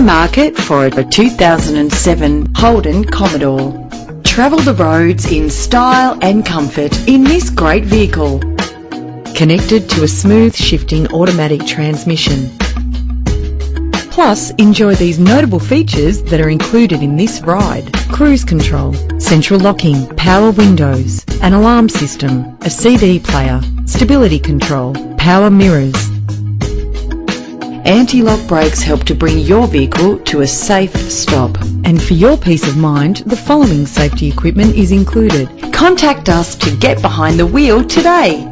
market for a 2007 Holden Commodore. Travel the roads in style and comfort in this great vehicle. Connected to a smooth shifting automatic transmission. Plus, enjoy these notable features that are included in this ride: cruise control, central locking, power windows, an alarm system, a CD player, stability control, power mirrors. Anti-lock brakes help to bring your vehicle to a safe stop. And for your peace of mind, the following safety equipment is included. Contact us to get behind the wheel today.